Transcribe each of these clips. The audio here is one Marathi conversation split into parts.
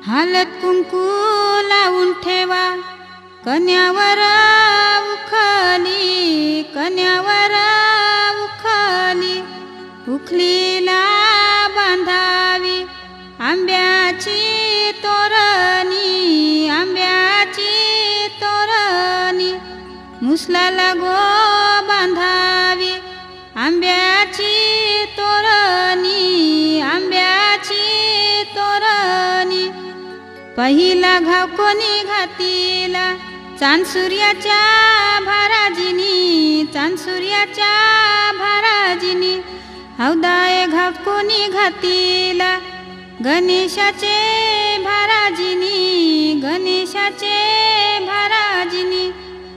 हालत कुंकू लावून ठेवा कन्यावर उखली, कन्यावर उखली, उखलीला बांधावी आंब्याची तोरणी, आंब्याची तोरणी, मुसलाला गो बांधावी आंब्याची तोरणी, आंब्याची तोरणी. पहिला घाव कोणी घातीला चांद सूर्याच्या भाराजिनी, चांद सूर्याच्या भाराजिनी. हौदाय घाव कोणी घातीला गणेशाचे भाराजिनी, गणेशाचे भाराजिनी.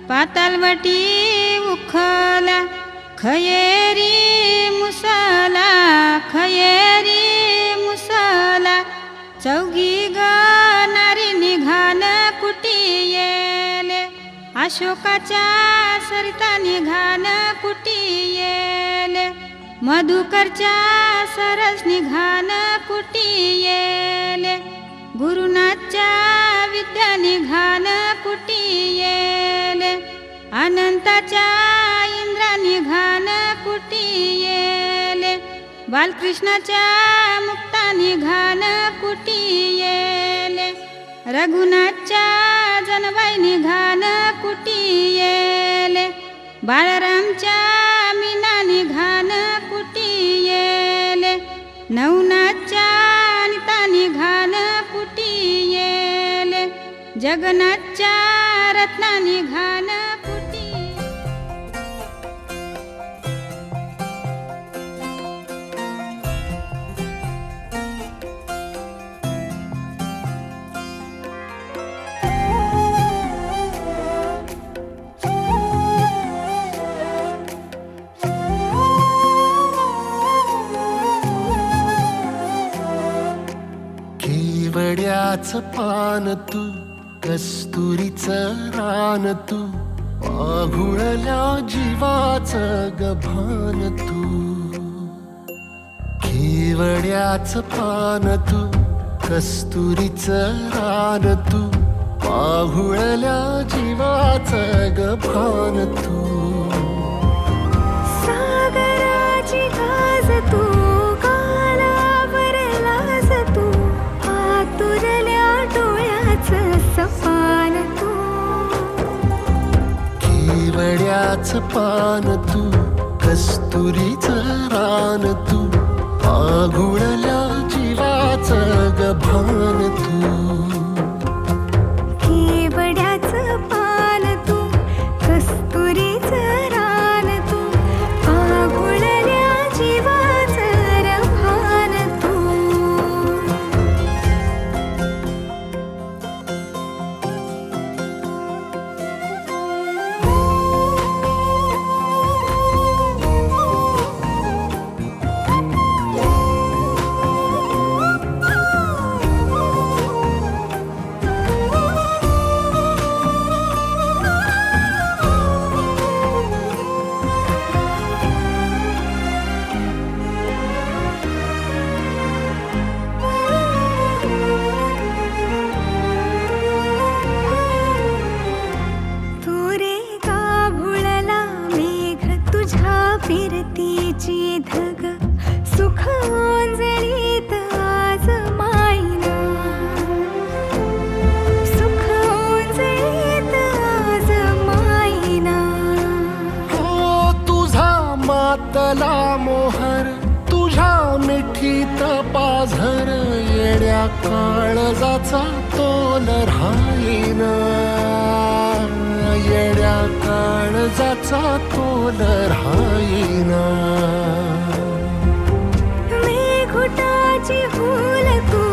पातालवटी उखला खयेरी मुसला, खयेरी मुसला. चौघी गणारी निघान कुटी येले, अशोकाच्या सरिता निघान कुटी येले. मधुकरच्या सरस निघान कुटी येले. गुरुनाथच्या विद्या निघान कुटी येले. अनंताच्या इंद्रा निघान कुटी येले. बालकृष्णाच्या मुक्ता निघान कुटी येले. रघुनाथच्या जनबाई निघान कुटी येले. बाळरामच्या मीना निघान कुटी येले. नवनाथच्या अनिता निघान कुटी येले. जगन्नाथच्या रत्ना निघान कुटी. केवड्याचं पान तू, कस्तुरीचं रान तू, आघुळल्या जीवाचं गभान तू. केवड्याचं पान तू, कस्तुरीचं रान तू, आघुळल्या जीवाचं गभान तू. सागराची गाज तू, कालावरलाज तू, आतुरल्या डोळ्याचं सपान तू. केवड्याचं पान तू, कस्तुरीचं रान तू, आघुळल्या जीवाचं गभान तू. केवड्याचं पान तू, कस्तुरीचं रान तू, आघुळल्या जीवाचं रभान तू. फिरतीची धग सुख ओंजळीत आज मायना, सुख ओंजळीत आज मायना. हो तुझा मातला मोहर, तुझ्या मिठीत पाझर, येड्या काळजाचा तोल राहीना, येड्या काळजाचा तोल राहीना. मेघुटाची फूल तू,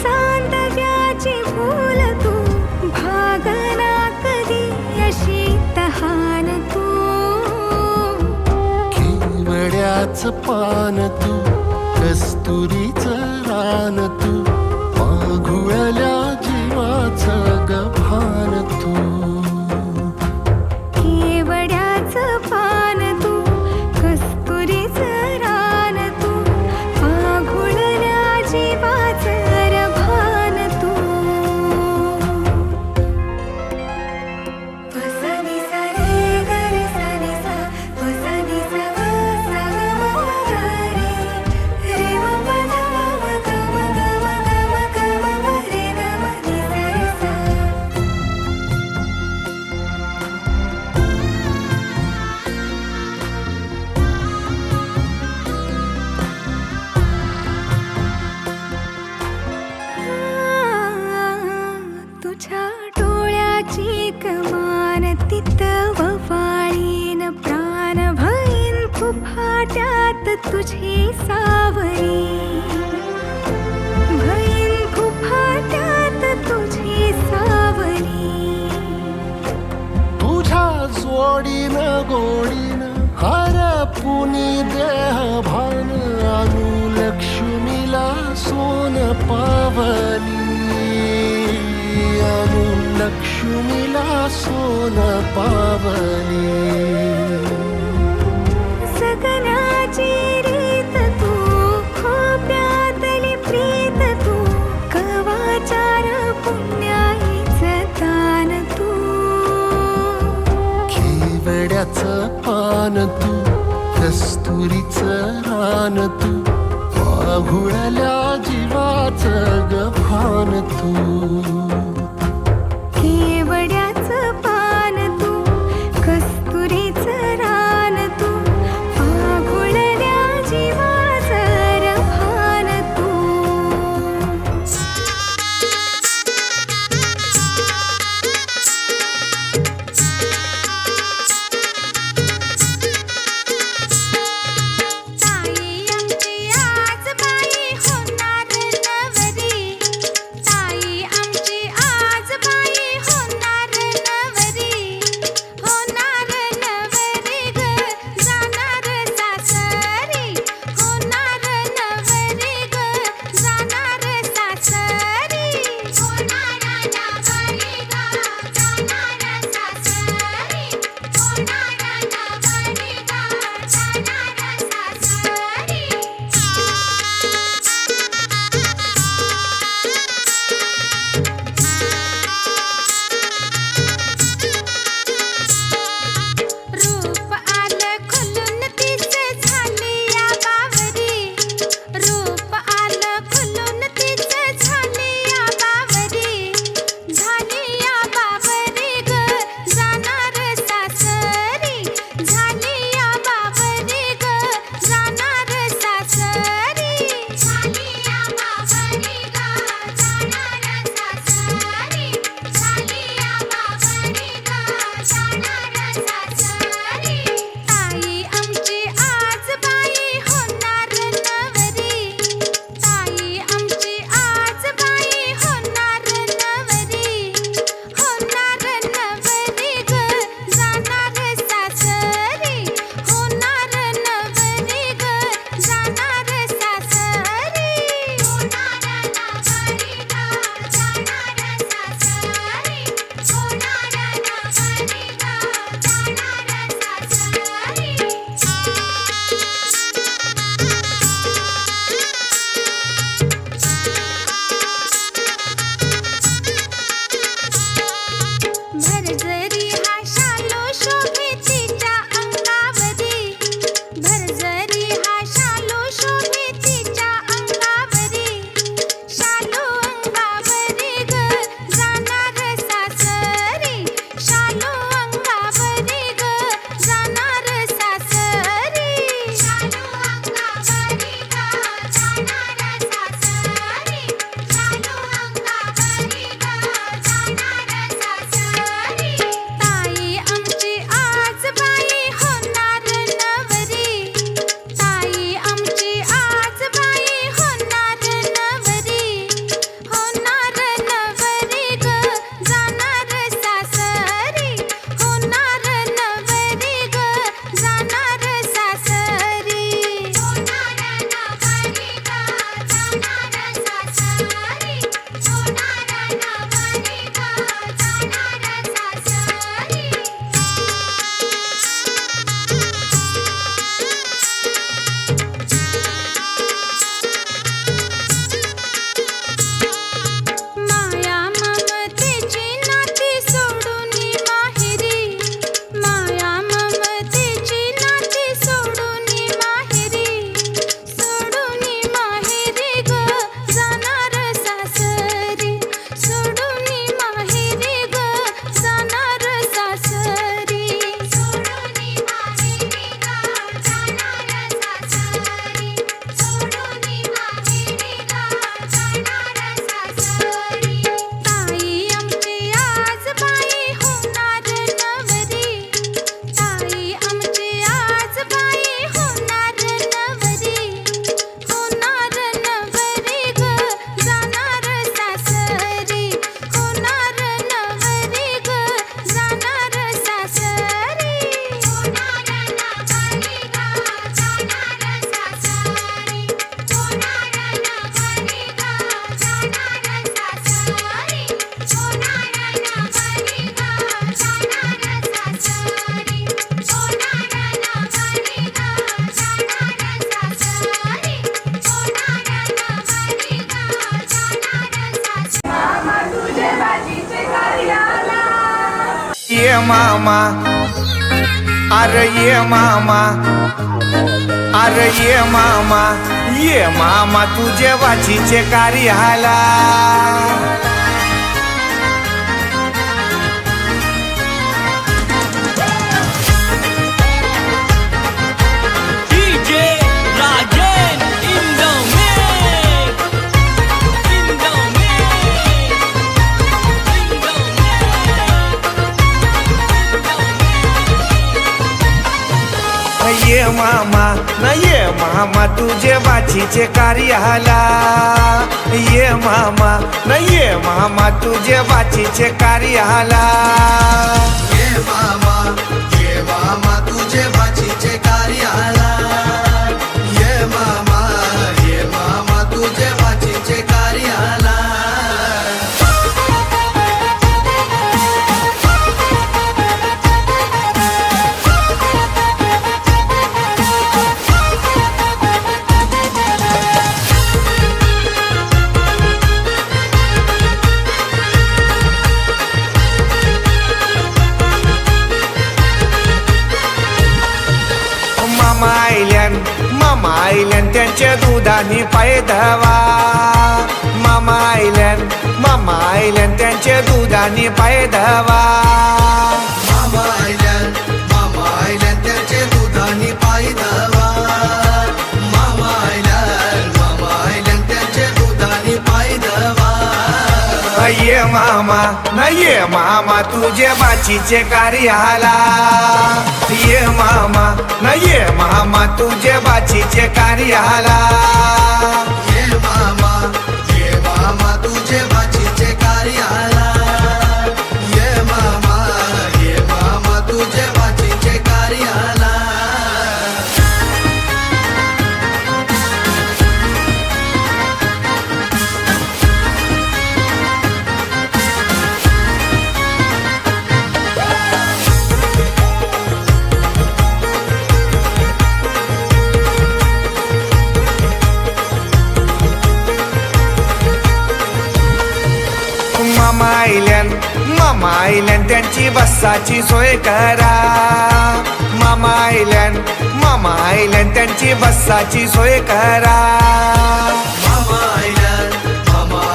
चांदव्याची फूल तू, भागना कधी अशी तहान तू. केवड्याचं पान तू, कस्तुरीचं रान तू, आघुळल्या जीवाचं गभान तू. केवड्याचं पान तू, कस्तुरीचं रान तू, आघुळल्या जीवाचं रभान तू. तुझी सावरी भईन फुफाट्यात तुझी सावरी तुझ्या जोडीनं गोडीनं हरपुनी देह भान आणू लक्ष्मीला सोन पावली आणू लक्ष्मीला सोन पावली सगनाची रीत तू खोप्यातली प्रीत तू कवाचार पुण्याईचं दान तू केवड्याचं पान तू कस्तुरीचं रान तू वाघुळल्या जीवाचं गभान तू केवड्याचं पान तू कस्तुरीचं रान तू पाघुळल्या जीवाचं रभान तू ताई आमची आज बाई होणार नवरी ताई आमची मामा, अरे ये मामा, अरे ये मामा, ये मामा तुझे वाचीचे कार्याला. ये मामा न ये मामा तुझे वाचीचे कार्याला. ये मामा न ये मामा तुझे वाचीचे कार्याला. ये मामा तुझे वाचीचे कार्याला. ये मामा तुझे वाचीचे कार्याला. मामा आईल्यान त्यांच्या दुधानी पाय धवा. मामा आईल्यान त्यांच्या दुधानी पाय धवा. मामा आईल्यान त्याचे दुधानी पाय धवा. मामा आईल्यान त्याचे दुधानी पाय धवा. ये मामा न ये मामा तुझे बाचीचे कार्याला. ये मामा न ये मामा तुझे बाचीचे कार्याला. ये मामा तुझे बाचीचे कार्याला. ये मामा तुझे बाचीचे कार्याला. मामा आईल्यान त्यांची बसाची सोय करा. मामा आईल्यान त्यांची बसाची सोय करा. मामा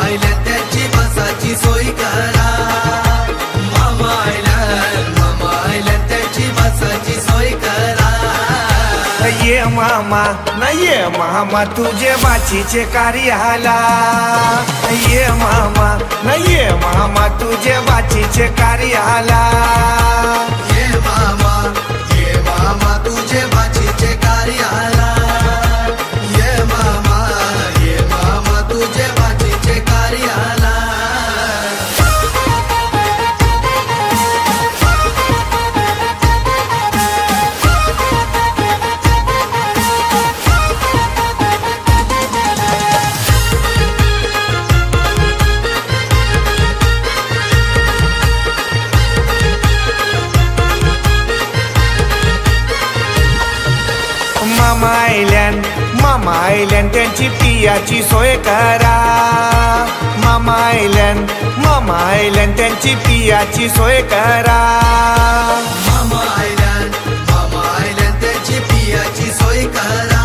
आईल्यान त्याची बसाची सोय करा. मामा आईल्यान त्याची बसाची सोय करा. ये मामा न ये मामा तुझे बाचीचे कार्याला. ये मामा न ये मामा तुझे बाचीचे कार्याला. ये मामा तुझे बाचीचे कार्याला. ये मामा तुझे बाचीचे कार्याला. मामा आईल्यान त्यांची पियाची सोय करा. मामा आईल्यान त्यांची पियाची सोय करा. मामा आईल्यान त्याची पियाची सोय करा.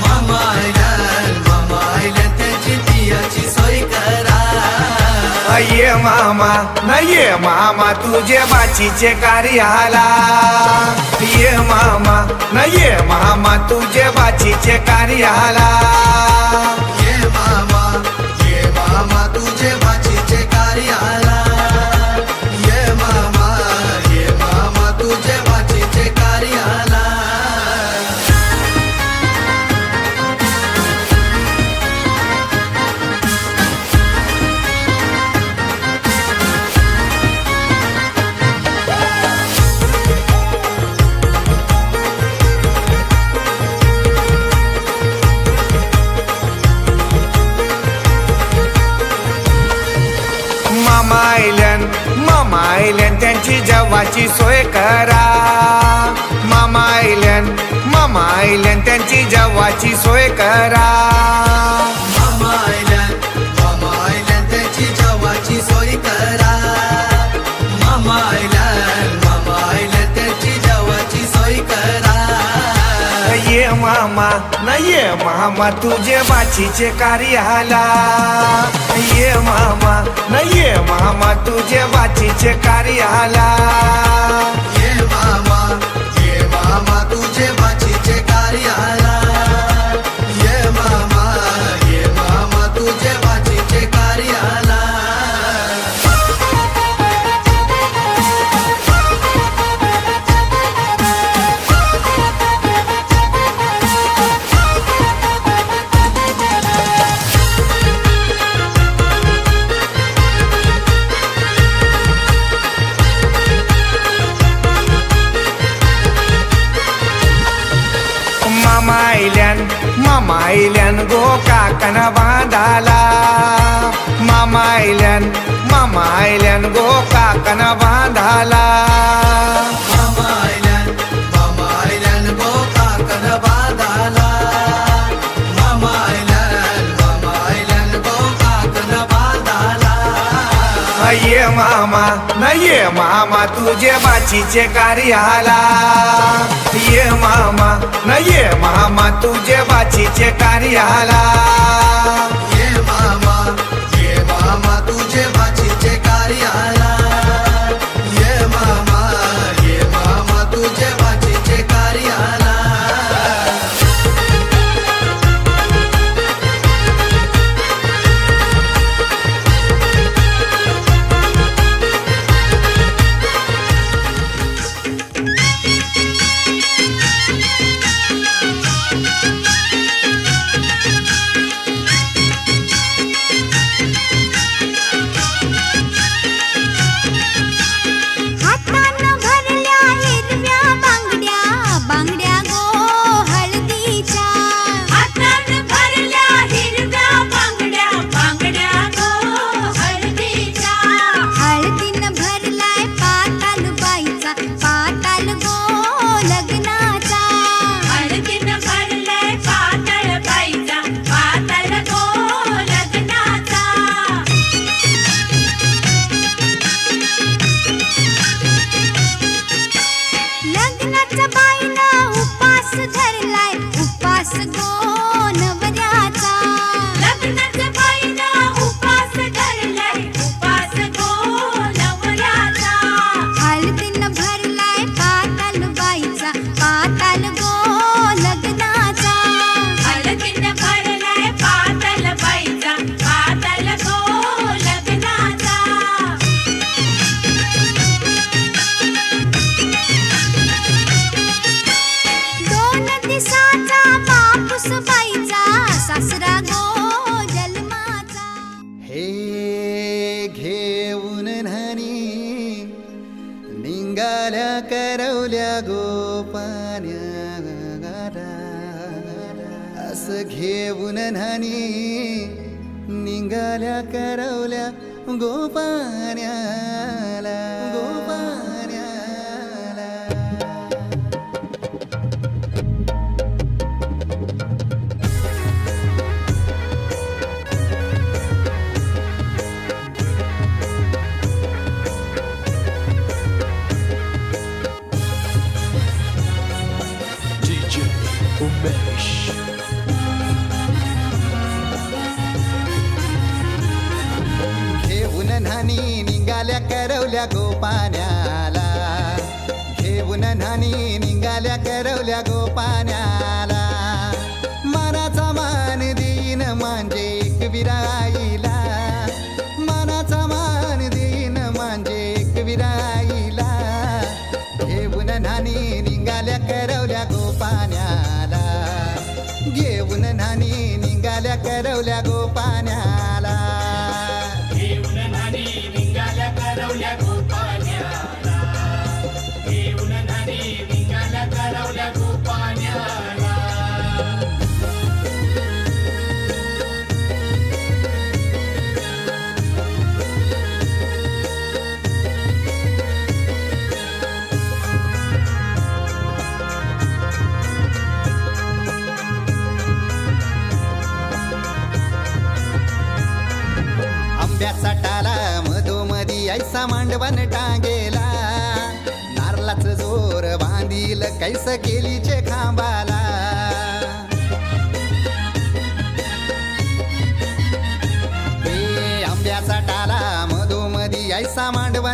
मामा आईल्यान त्याची पियाची सोय करा. ये मामा न ये मामा तुझे बाचीचे कार्याला. ये मामा न ये मामा तुझे बाचीचे कार्याला. ये मामा तुझे बाचीचे कार्याला. ये मामा तुझे बाचीचे कार्याला. मामा आईल्यान त्यांची जेवाची सोय करा. मामा आईल्यान त्यांची जेवाची सोय करा. मामा आईल्यान त्याची जेवाची सोय करा. मामा आईल्यान मामा न ये मामा तुझे बाचीचे कार्याला ये मामा न ये मामा तुझे बाचीचे कार्याला ये मामा तुझे बाचीचे कार्याला ये मामा तुझे बाचीचे कार्याला मामा आयल्यान गो काकन बांधाला मामा आयल्यान गो काकन बांधाला मामा आयल्यान गो काकन बांधाला मामा आयल्यान गो काकन बांधाला ये मामा न ये मामा तुझे बाचीचे कार्याला ये मामा न ये मामा तुझे बाचीचे कार्याला ये मामा तुझे बाचीचे कार्याला ये मामा तुझे बाचीचे कार्याला हातानं भरल्या हिरव्या बांगड्या बांगड्या गो हळदीच्या हातानं भरल्या हिरव्या बांगड्या बांगड्या गो हळदीच्या हळदीनं भरलाय पाताल बाईचा पाताल गो लग्नाचा हळदीनं भरलाय पाताल बाईचा पाताल गो लग्नाचा लग्नाच्या बाईनं उपास धरलाय उपास गो नवऱ्याचा लग्नाच्या बाईनं उपास धरलाय उपास गो नवऱ्याचा हळदीनं भरलाय पाताल बाईचा पाताल गो लग्नाचा हळदीनं भरलाय पाताल बाईचा पाताल गो लग्नाचा दोन दिसाचा बापूस बाईचा सासरा गो जन्माचा हे घेऊन न्हाणी निघाल्या करवल्या गोपान्या असं घेऊन न्हाणी निघाल्या करवल्या गोपान्याला गोपान्याला DJ Umesh. घेऊन न्हाणी निघाल्या करवल्या गोपान्याला घेऊन न्हाणी निघाल्या करवल्या गोपान्याला मनाचा मान देईन म्हणजे एक विराईला मनाचा मान देईन म्हणजे एक विराईला घेऊन न्हाणी निघाल्या करवल्या गोपान्याला घेऊन न्हाणी निघाल्या करवल्या गोपान्याला आंब्याचा टाला मधोमधी ऐसा मांडवण टांगेला नारळाचं जोर बांधील कैस केलीचे खांबाला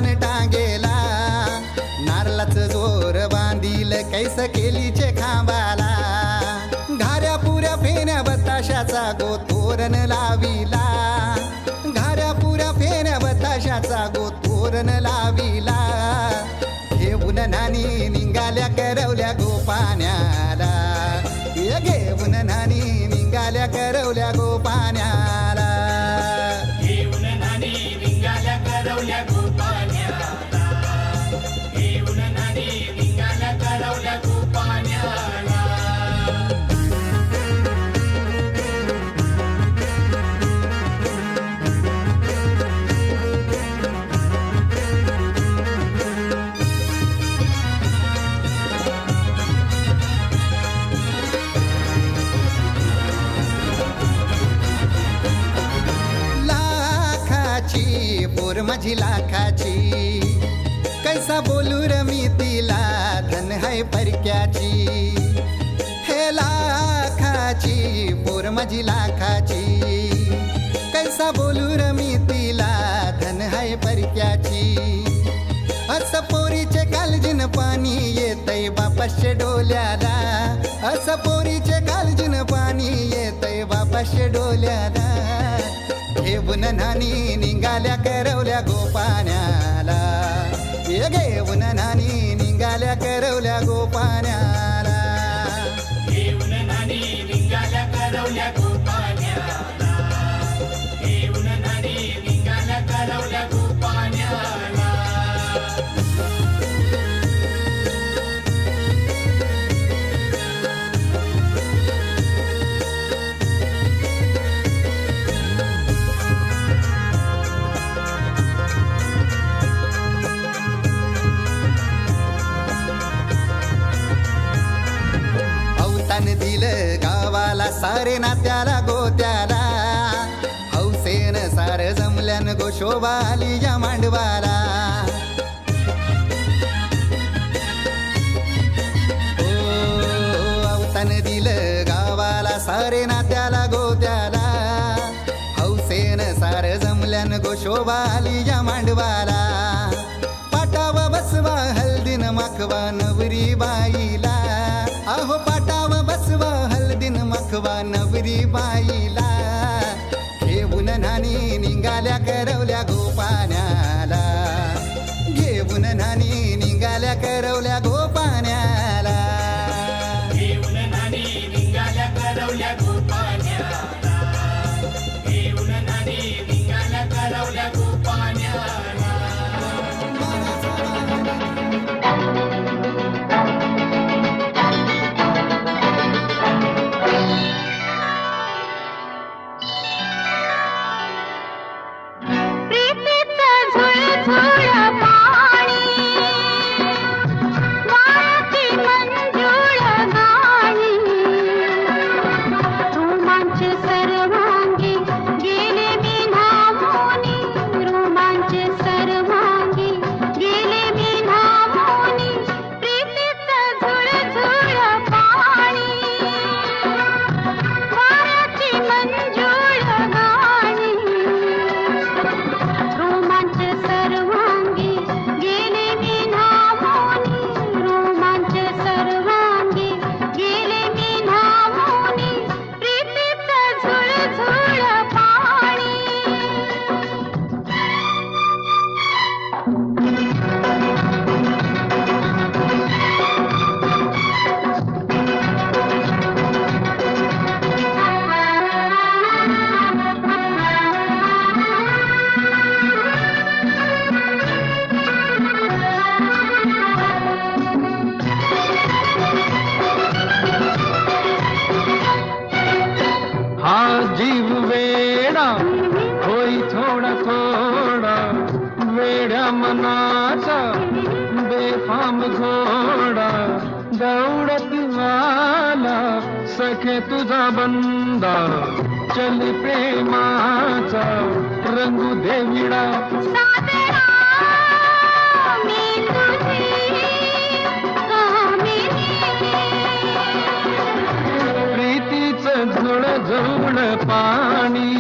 मांडवान टांगेला नारळाचं जोर बांधील कैस केलीचे खांबाला घाऱ्या पुऱ्या फेण्या बताशाचा गोतोरण लाविला घाऱ्या पुऱ्या फेण्या बताशाचा गोतोरण लाविला घेऊन नानी निघाल्या करवल्या गोपाण्याला घेऊन नानी निघाल्या करवल्या गोपाण्याला घेऊन नानी निघाल्या करवल्या गोपाण्याला घेऊन नानी निघाल्या करवल्या गोपाण्याला पोर माझी लाखाची कैसा बोलू र मी तिला धन है परक्याची हे लाखाची पोर माझी लाखाची कैसा बोलू र मी तिला धन है परक्याची असं पोरीचे कालजीन पाणी येतय बापाशे डोल्याला असं पोरीचे कालजीन पाणी येतय बापाशे डोल्याला घेऊन नानी निघाल्या करवल्या गोपाण्याला घेऊन नानी निघाल्या करवल्या गोपाण्याला घेऊन नानी निघाल्या करवल्या गोपाण्याला घेऊन नानी निघाल्या करवल्या गोपाण्याला दिलं गावाला सारे नात्याला गोत्याला हौसेन सार जमल्यान गोशोबा आली या मांडवाला अवतान दिलं गावाला सारे नात्याला गोत्याला हौसेन सार जमल्यान गोशोबा आली या मांडवाला पाटावा बसवा हल्दीन माखवा नवरी बाईला अहो पाटावा बसवा हल्दीन मखवा नवरी बाईला घेऊन नानी निघाल्या करवल्या गोपाण्याला घेऊन नानी निघाल्या करवल्या गोपाण्याला घेऊन नानी निघाल्या करवल्या गोपाण्याला घेऊन नानी निघाल्या करवल्या गोपाण्याला मनाचा बेफाम घोडा दौडत वाला सखे तुझा बंदा चल प्रेमाचा रंगू देविडा प्रीतीचं झुळ झुळ पाणी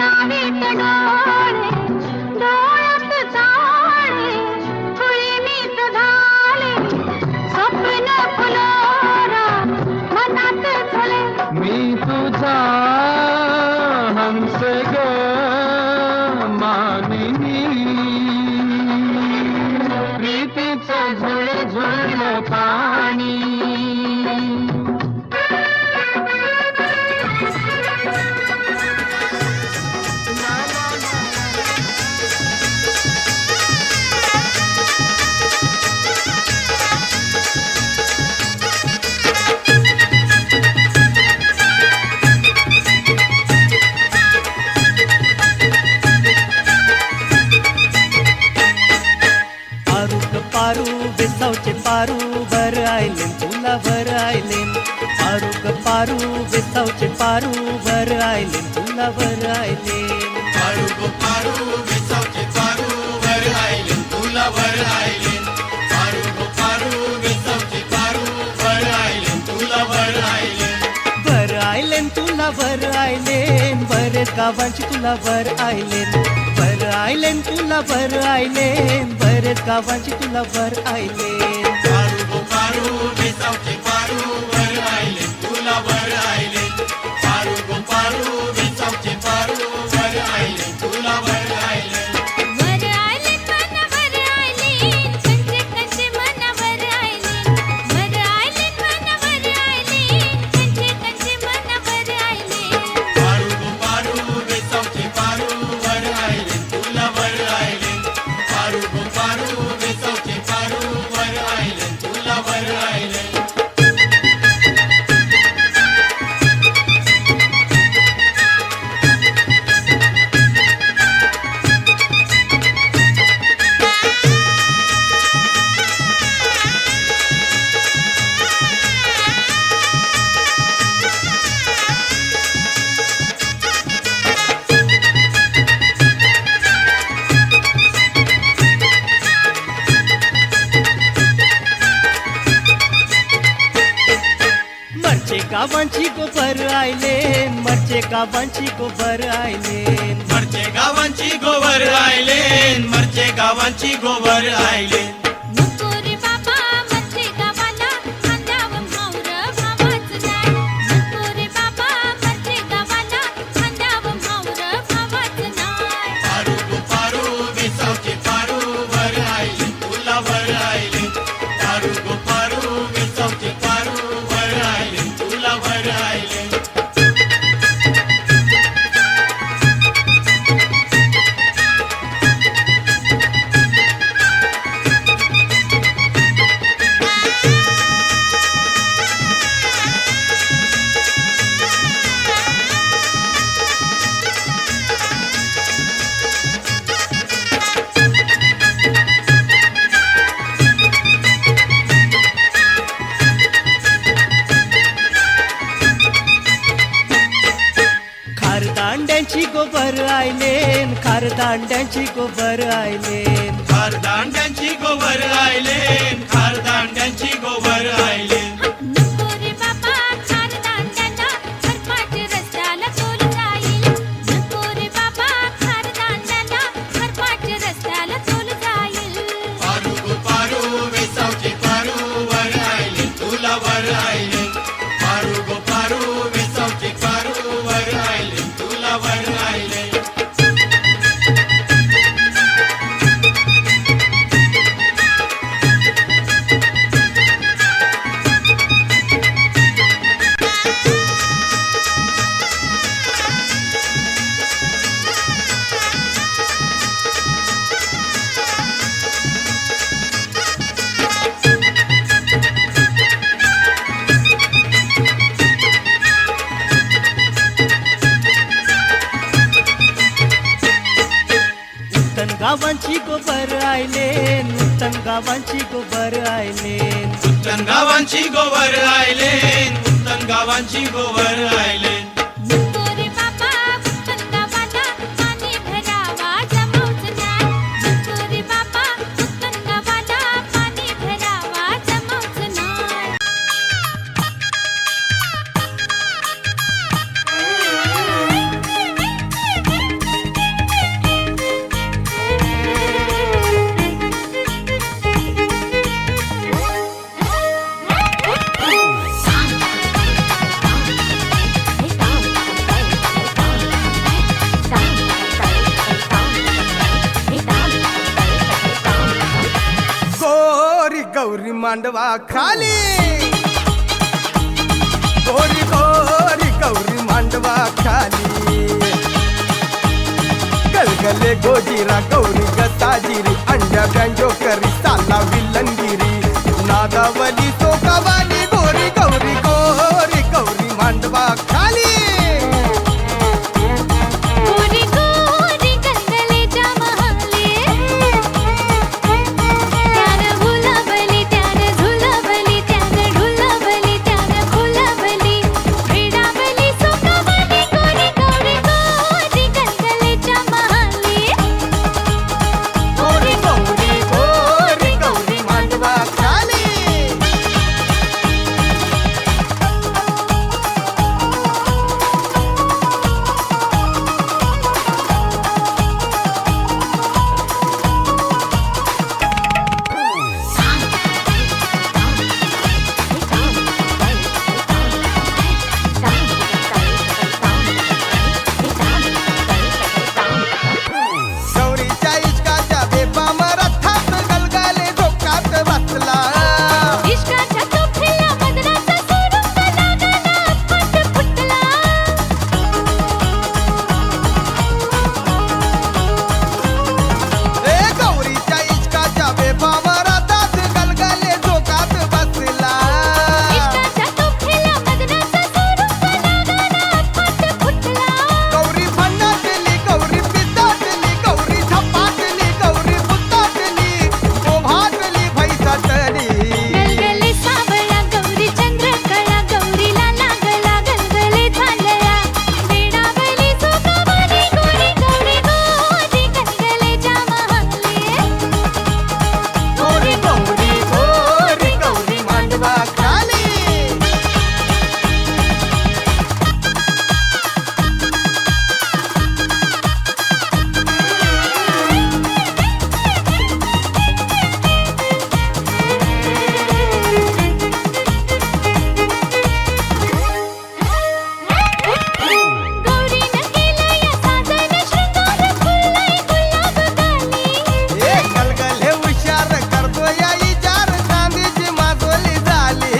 नावीत डोळे डोळ्यात चाळे कुळीनीत झाले स्वप्न फुलोरा मनात झळे मी तुझा हंस ग मानिनी प्रीतीचं झुळझुळ पाणी पारू बेसावचे पारू वर आयले तुला वर आयले पारू बेसावचे पारू वर आयले तुला वर आयले पारू गो पारू बेसावचे पारू वर आयले तुला वर आयले पारू गो पारू बेसावचे पारू वर आयले तुला वर आयले वर आयले तुला वर आयले बरेच गावांची तुला वर आयले वर आयले तुला वर आयले बरेच गावांची तुला वर आयले पारू गो पारू बेसावचे पारू वर आयले तुला वर आयले पारू गो पारू बेसावचे पारू वर आयले तुला वर आयले वर आले मन वर आले कंचे कंचे मन वर आले वर आले मन वर आले कंचे कंचे मन वर आले पारू गो पारू बेसावचे पारू वर आयले तुला वर आयले पारू गो पारू बेसावचे पारू वर आयले तुला वर आयले मरचे गावांची गोबर आयले मरचे गावांची गोबर आयले मरचे गावांची गोवर आयले मरचे गावांची गोवर आयले नको रे बाबा मरचे गावाला खांद्यावर माऊर भावाच जाय नको रे बाबा मरचे गावाला खांद्यावर माऊर भावाच नाय पारू गो पारू बेसावचे पारू वर आयले तुला वर आयले पारू गो पारू बेसावचे पारू वर आयले तुला वर आयले खारदांड्यांची गोबर आयले खारदांड्यांची गोबर आयले खारदांड्यांची गोवर आयले खारदांड्यांची गोवर आयले नको रे बाबा खारदांड्याला खरपाट रस्त्याला तोल जाईल नको रे बाबा खारदांड्याला खरपाट रस्त्याला तोल जाईल पारू गो पारू बेसावचे पारू वर आयले तुला वर आयले पारू गो पारू बेसावचे पारू वर आयले तुला वर आयले गावांची गोबर आयले नूतन गावांची गोबर आयले नूतन गावांची गोवर आयले नूतन गावांची गोवर आयले नको रे बाबा उत्तन गावाला पाणी भरावा जमवच नाय नको रे बाबा उत्तन गावाला पाणी भरावा जमवच नाय गौरी मांडवा खाली गोरी गोरी गौरी मांडवा खाली गलगले गोजीरा गौरी गताजिरी अंड्या ब्यांजो करी साला विलंगिरी नादावली सोकावाली गोरी गौरी गोरी गौरी मांडवा खाली गोरी गोरी गलगलेच्या महाले त्यानं गुलाबली त्यानं झुलाबली त्यानं ढुलाबली त्यानं फुलाबली वेडाबली सोकाबली गोरी गौरी गोरी गलगलेच्या महाले गोरी गौरी गोरी गौरी मांडवा खाली गौरीच्या इश्काच्या बेफाम रथात गलगाले धोकात बसला इश्काच्या तोफेला मदनाचा सुरुंग लागला फट फुटला ए गौरीच्या इश्काच्या बेफाम रथात गलगाले धोकात बसला इश्काच्या तोफेला मदनाचा सुरुंग लागला फट फुटला गौरी फंडाटली गौरी पिताटली गौरी झपाटली गौरी पुताटली ओभाटली भैसाटली गलगले सावळा गौरी चंद्रकळा गौरीला लागला गलगले झालया वेडावली सोकावली गोरी गौरी गोरी गलगलेच्या महाले गोरी गौरी गोरी गौरी मांडवा खाली गौरीनं केलं या साजन शृंगार फुललंय गुलाब गाली ए गलगले हुशार करतो या इचार चांदीची माजोली झाली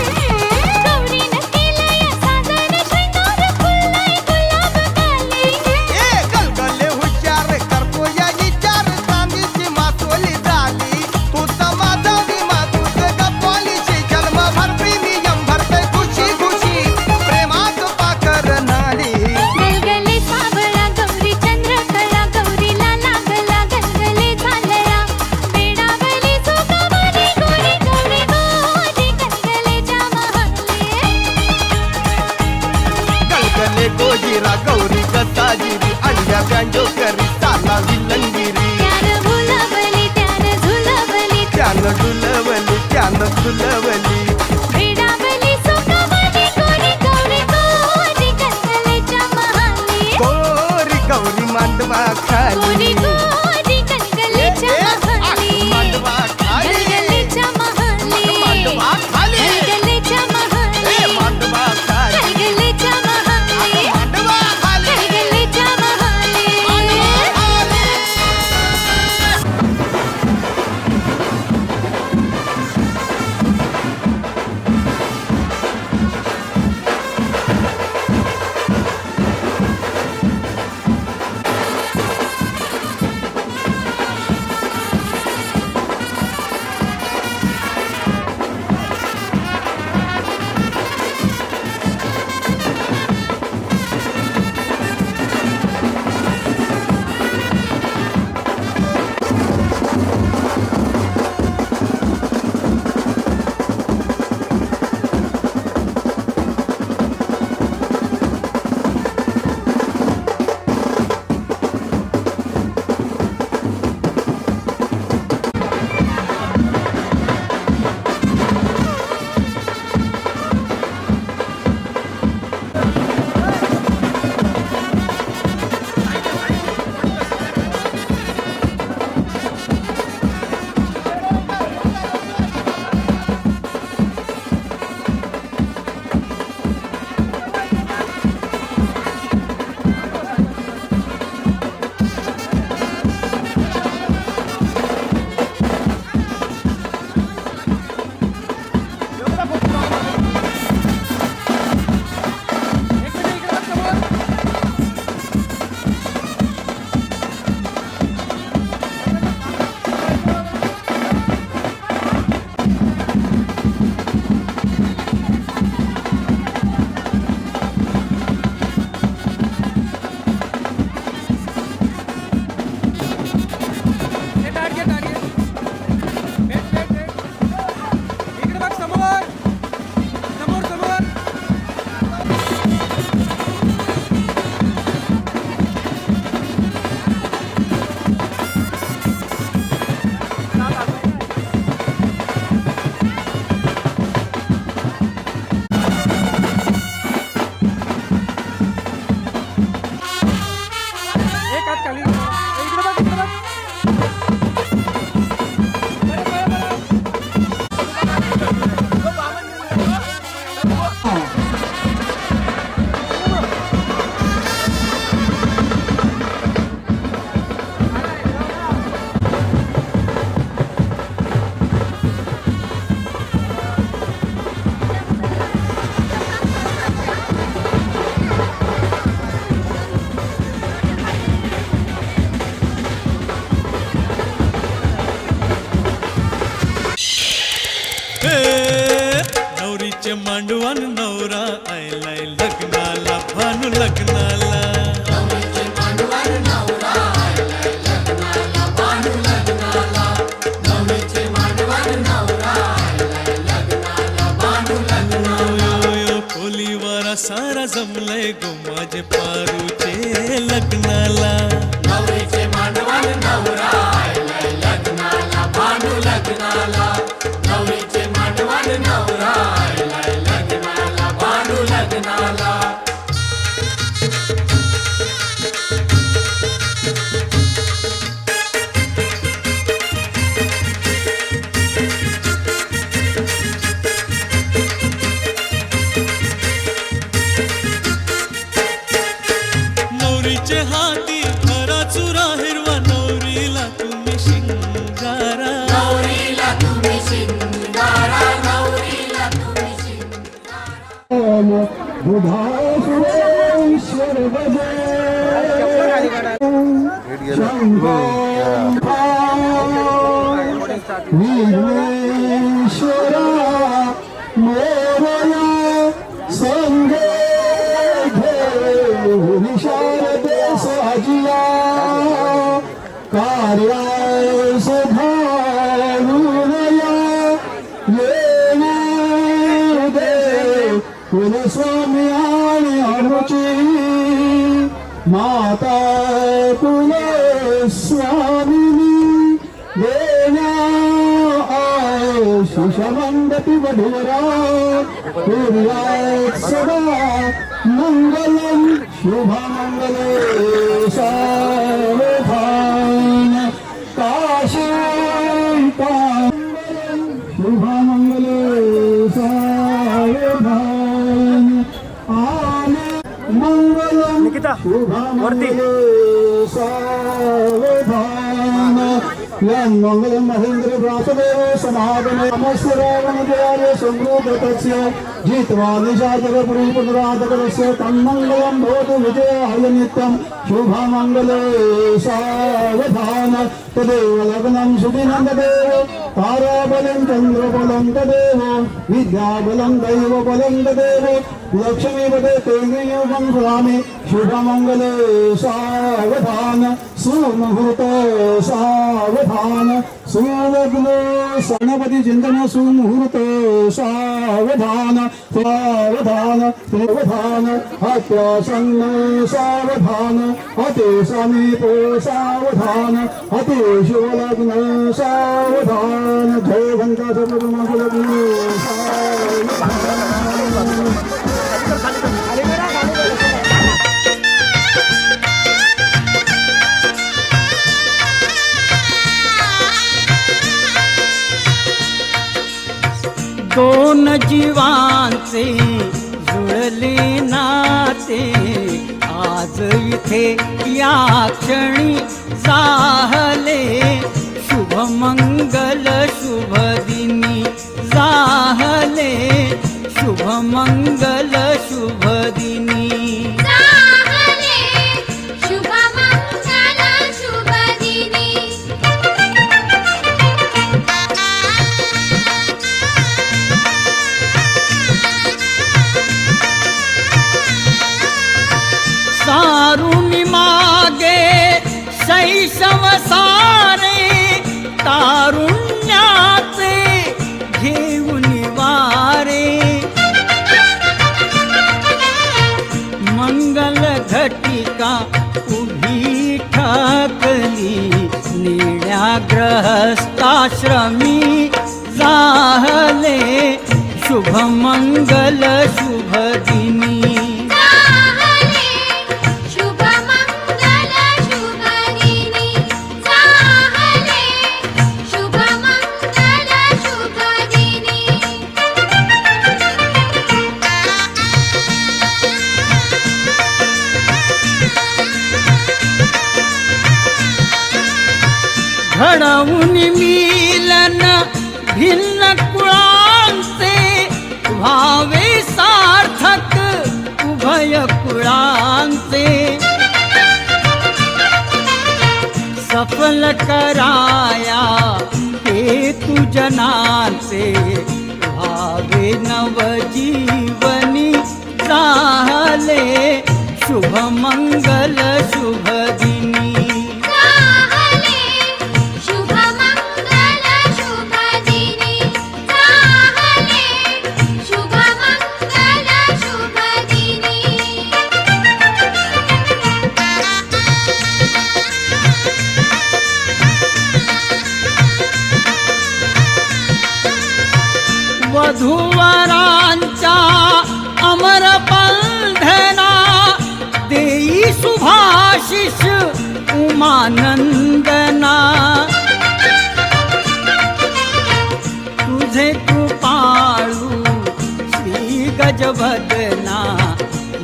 गौरीनं केलं या साजन शृंगार फुललंय गुलाब गाली ए गलगले हुशार करतो या इचार चांदीची मासोली झाली तू समाधानी मातूच गप्पालीशी जन्मभर प्रीमियम भरते खुशी खुशी प्रेमात पाकर नाली गलगले सावळा गौरी चंद्रकळा गौरीला लागला गलगले झालया वेडावली सोकावली गोरी गौरी गोरी गलगलेच्या महाले गलगले गोजीरा गौरी गताजिरी अंड्या ब्यांजो करी साला विलंगिरी त्यानं गुलाबली त्यानं झुलाबली त्यानं डुलवली त्यानं फुलवली वेडावली सोकावली गोरी गौरी गोरी गलगलेच्या महाले गोरी गौरी मांडवा खाली गोरी गोरी गलगलेच्या महाले मांडवा खाली गलगलेच्या महाले मांडवा खाली गलगलेच्या महाले मांडवा खाली गलगलेच्या महाले मांडवा खाली गलगलेच्या महाले मांडवान नवरा आयलाय लग्नाला भानू लग्नाला खोलीवारा सारा जमलाय गो माझे पारूचे लग्नाला नवरीचे मांडवान नवरा आयलाय लग्नाला भानू लग्नाला नवरीचे मांडवान नवरा आयलाय लग्नाला भानू लग्नाला नवरीचे हाती खरा चुरा हिरवा नवरीला तुम्ही शिंगारा नवरीला तुम्ही शिंगारा नवरीला तुम्ही शिंगारा बुधाश्वर बजे वीरेश्वरा मोरया संगे घेऊन शारदे साजिया कार्याय सधारुनया येणे दे कुलस्वामी आणि अनुची माता कुलस्वामिनी देण्या शिषमंडपी वधूरा कुर्यात् सदा मंगलम शुभमंगले सावधान काशी शुभमंगले सावधान आले मंगलम शुभमंगले सावधान यन्मंगलम महेंद्र व्यासदेव समागमे नमस्ते रावणजयाय संभूतस्य जित्वा निशाचरपुरी पुनराधकरस्य तन्मंगलम भवतु विजयाय नित्यं शुभमंगले सावधान तदेव लग्नं सुदिनं तदेव ताराबलं चन्द्रबलं तदेव विद्याबलं दैवबलं तदेव लक्ष्मीपदे तेजयोगं स्वामी शुभमंगले सावधान सुमुहूर्त सावधान सुलग्न गणपती चिंतन सुमुहूर्त सावधान सावधान सावधान अत्यासन्न सावधान अति समीप सावधान अति शुभलग्न सावधान जय घंटा सर्वलग्न दोन जीवांचे जुळले नाते आज इथे या क्षणी जाहले शुभमंगल शुभदिनी जाहले शुभमंगल शुभदिनी जाहले शुभमंगल शुभदिनी सारुणी मागे शैशव सारे तारुण्याचे घेऊन वारे मंगल घटिका उभी ठाकली निळ्या ग्रहस्थाश्रमी जाहले शुभमंगल शुभदिनी जाहले शुभमंगल शुभदिनी जाहले शुभमंगल शुभदिनी घडवून मिलन भिन्न कुळांचे व्हावे सार्थक उभय कुळांचे सफल कराया हे तू जनांचे व्हावे नवजी शुभ मंगल शुभ दिनी चाहले शुभ मंगल शुभ दिनी चाहले शुभ मंगल शुभ दिनी वधूवरांच्या अमर बंधना देई शुभाशिष उमानंदना तुझे कृपाळू श्री गजवदना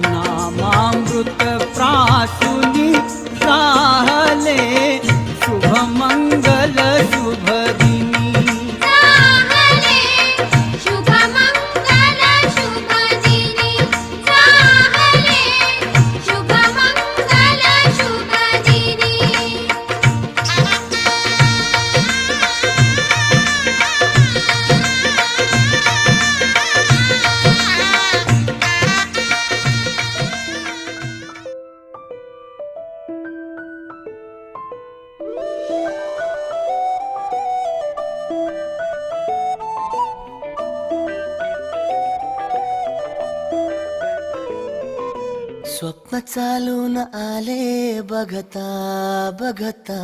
नामामृत प्राशुनी राहले शुभ मंगल शुभ दिनी चाहले शुभ मंगल शुभ दिनी चाहले शुभ मंगल शुभ दिनी स्वप्न चालून आले बघता बघता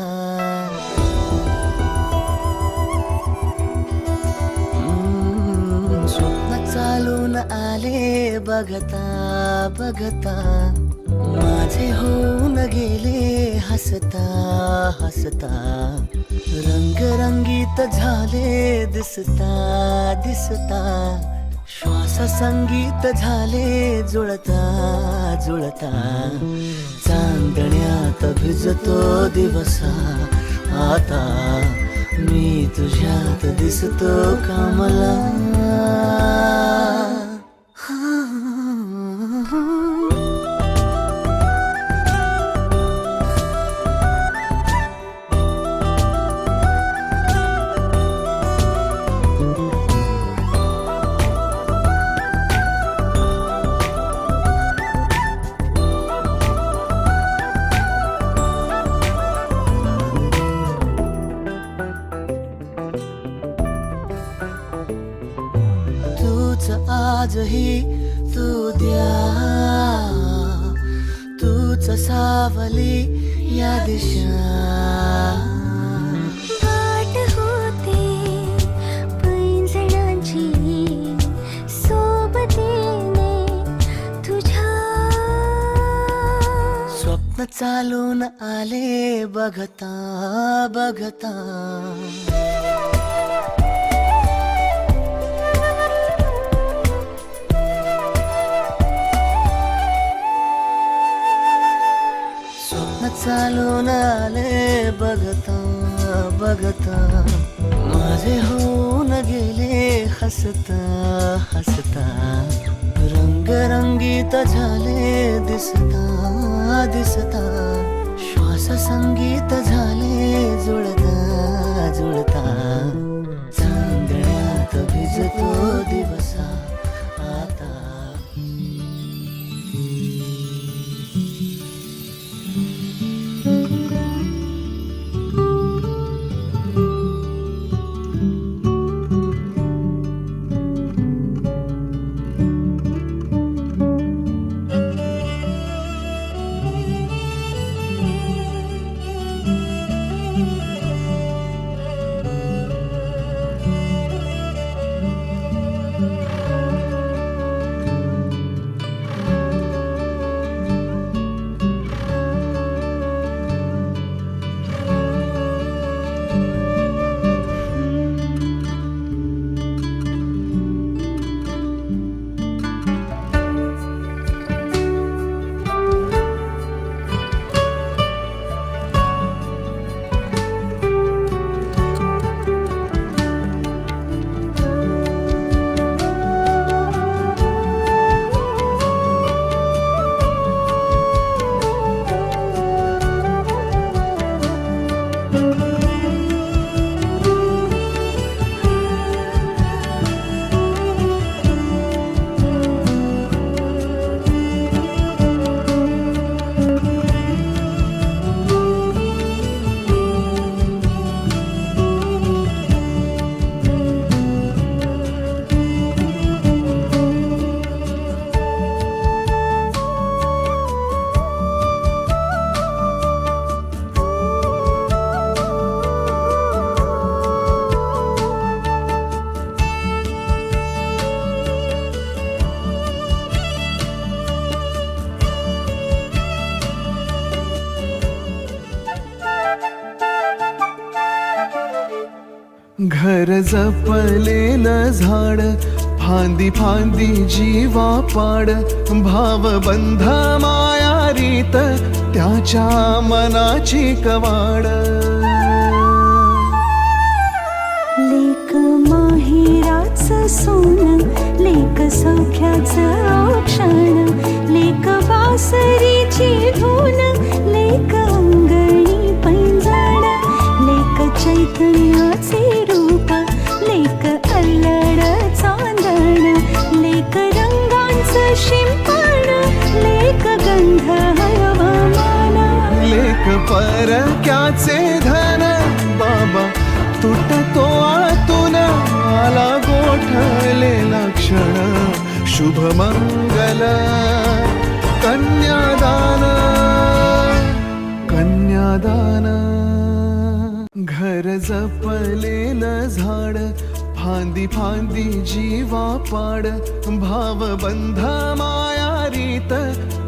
स्वप्न चालून आले बघता बघता माझे होऊन गेले हसता हसता रंगरंगीत झाले दिसता दिसता श्वास संगीत झाले जुळता जुळता चांदण्यात भिजतो दिवसा आता मी तुझ्यात दिसतो कामला आजही तू द्या तूच सावली या दिशा वाट होते पैंजणांची सोबतीने तुझ्या स्वप्न चालून आले बघता बघता चालून आले बघता बघता माझे होऊन गेले हसता हसता रंगरंगीत झाले दिसता दिसता श्वास संगीत झाले जुळता जुळता चांदण्यात भिजतो दिवसा आता घर जपलेलं झाड फांदी फांदी जीवा पाड भावबंध माया रीत त्याच्या मनाची कवाड लेक माहेराचं सोनं लेक सौख्याचं औक्षण लेक बासरीची धून लेक अंगणी पैंजण लेक चैतन्याचे रूप लेक अल्लड चांदण लेक रंगांचं शिंपण लेक गंध हवामान लेक परक्याचे धन बाबा तुटतो आतून आला गोठलेला क्षण शुभमंगल कन्यादान कन्यादान घर जपलेलं झाड फांदी फांदी जीवा पाड भावबंध माया रीत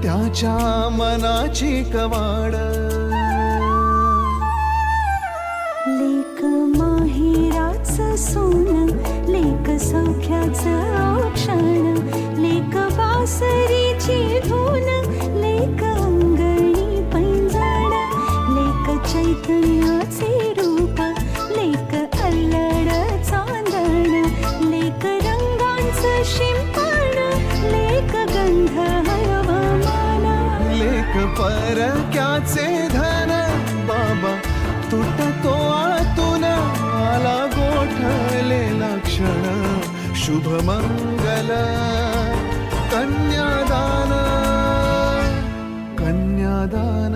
त्याच्या मनाची कवाड लेक माहेराचं सोनं लेक सौख्याचं औक्षण लेक बासरीची धून लेक अंगणी पैंजण लेक चैतन्याचे रूप लेक अल्लड चांदण लेक रंगांचं शिंपण लेक गंध हवामान लेक परक्याचे धन बाबा तुटतो आतून आला गोठलेला क्षण शुभमंगल कन्यादान कन्यादान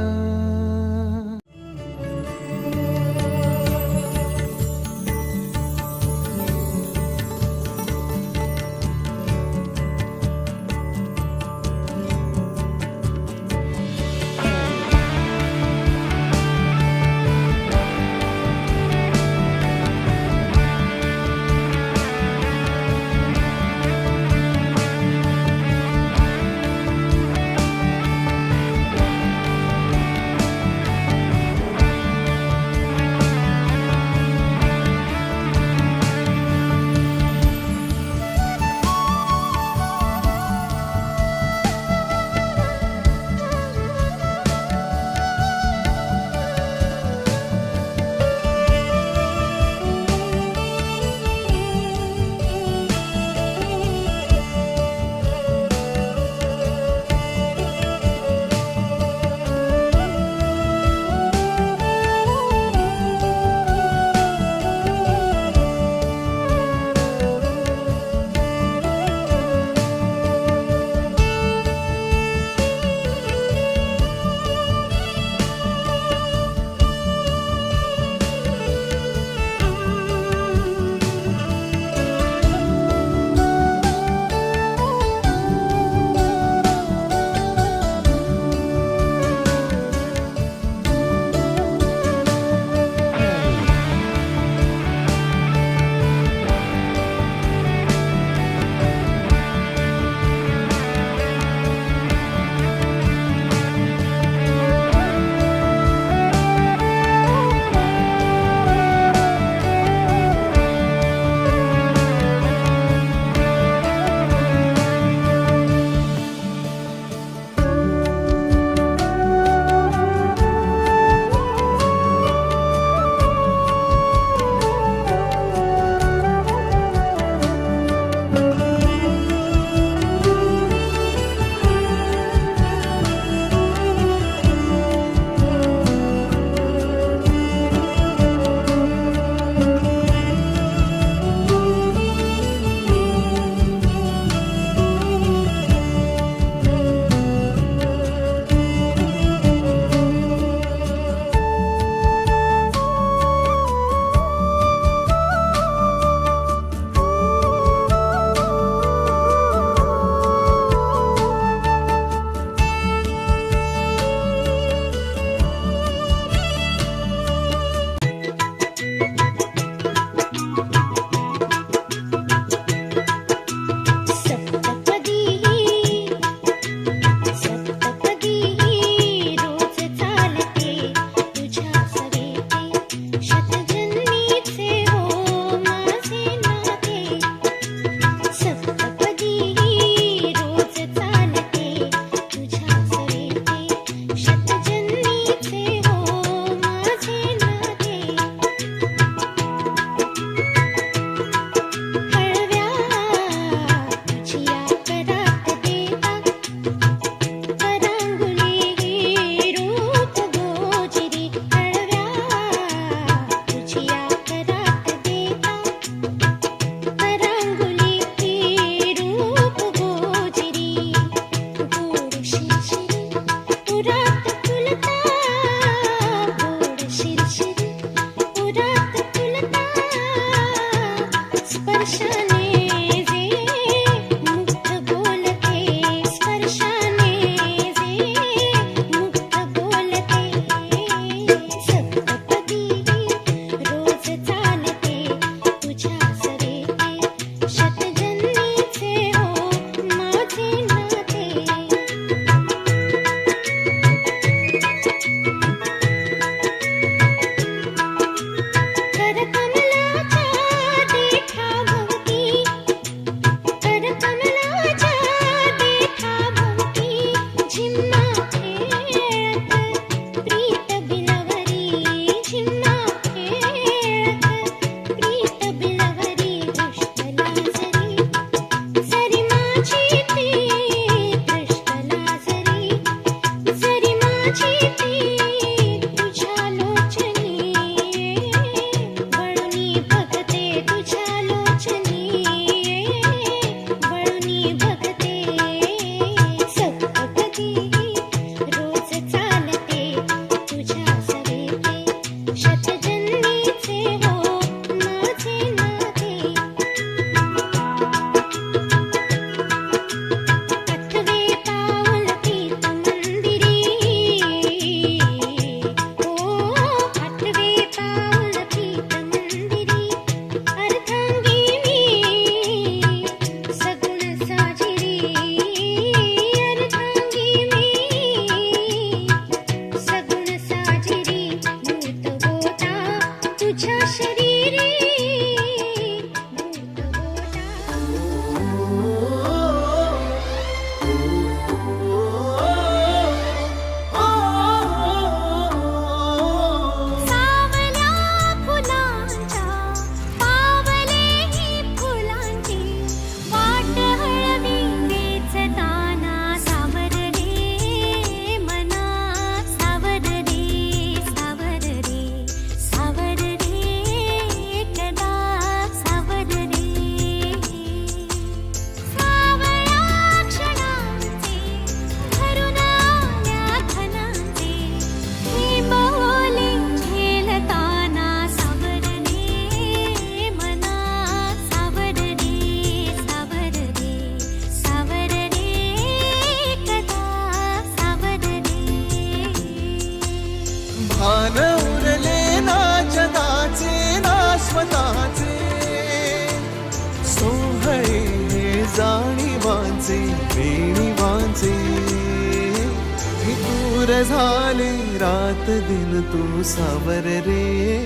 दूर झाले रात दिन तू सावर रे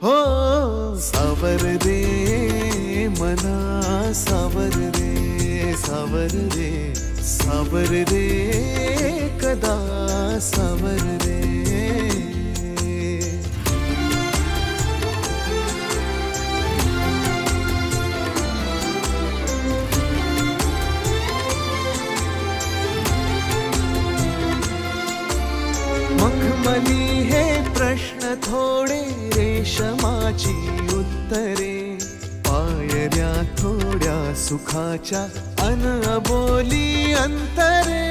हो सावर रे मना सावर रे सावर रे सावर रे कदा सावर रे मखमली हे प्रश्न थोडे रेशमाची उत्तरे पायऱ्या थोड्या सुखाच्या अन अबोली अंतरे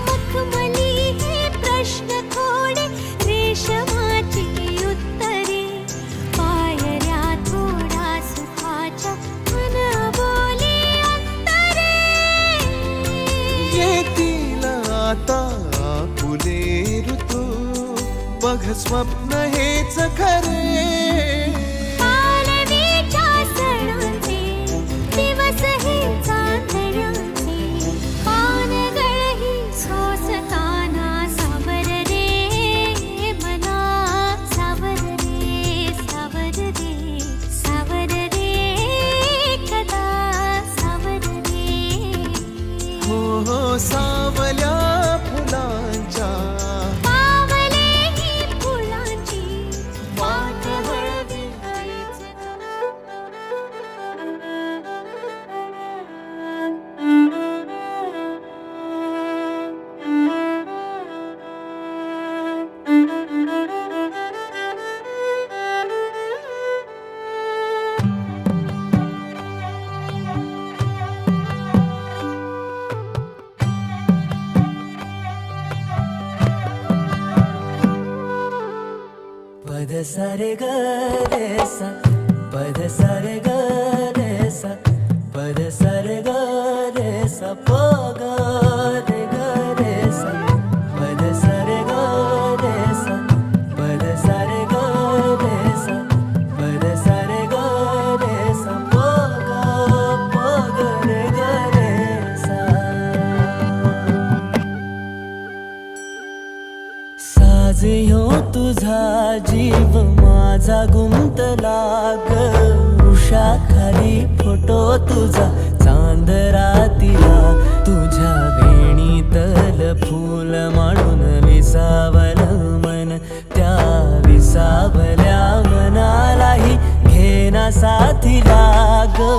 मखमली हे प्रश्न थोडे रेशमाची उत्तरे पायऱ्या थोड्या सुखाच्या मन बोली अंतरे येतील आता फुले ऋतू बघ स्वप्न हेच खरे पालवीच्या सणाचे दिवस हे चांदण्याचे पानगळही सोसताना सावर रे मना सावर रे सावर रे सावर रे कदा सावर रे हो हो सावल्या फुलांच्या पावले ही फुलांची वाट हळवी पद सारे ग रे सा पद सारे ग रे सा पद सारे ग रे सा प ग रे सा पद सारे ग रे सा पद सारे ग रे सा पद सारे ग रे सा प ग रे सा साज ह्यो तुझा जीव माझा गुंतला ग उषा खाली फोटो तुझा चांद रातीला तुझ्या वेणीतल फूल मांडून विसावल मन त्या विसावल्या मनालाही घेना साथीला ग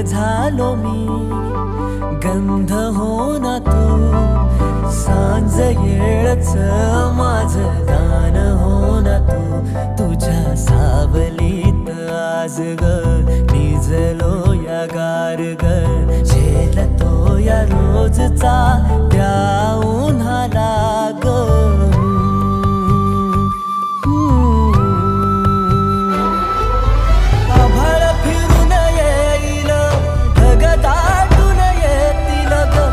झालो मी गंध हो ना तू सांज येळच माझं गान हो ना तू तुझ्या सावलीत आज ग निजलो या गार ग झेलतो या रोजचा त्या उन्हाला ग आभाळ फिरून येईल ढग दाटून येतील ग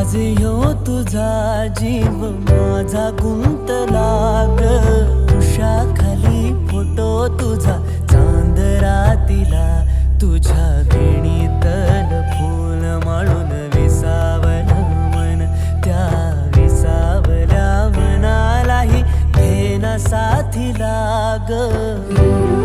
आज ह्यो तुझा जीव माझा गुंतला ग उषा खाली फोटो तुझा चांद रातीला तुझ्या वेणीतल फूल माळून विसावलं मन त्या विसावल्या मनालाही घेना साथीला ग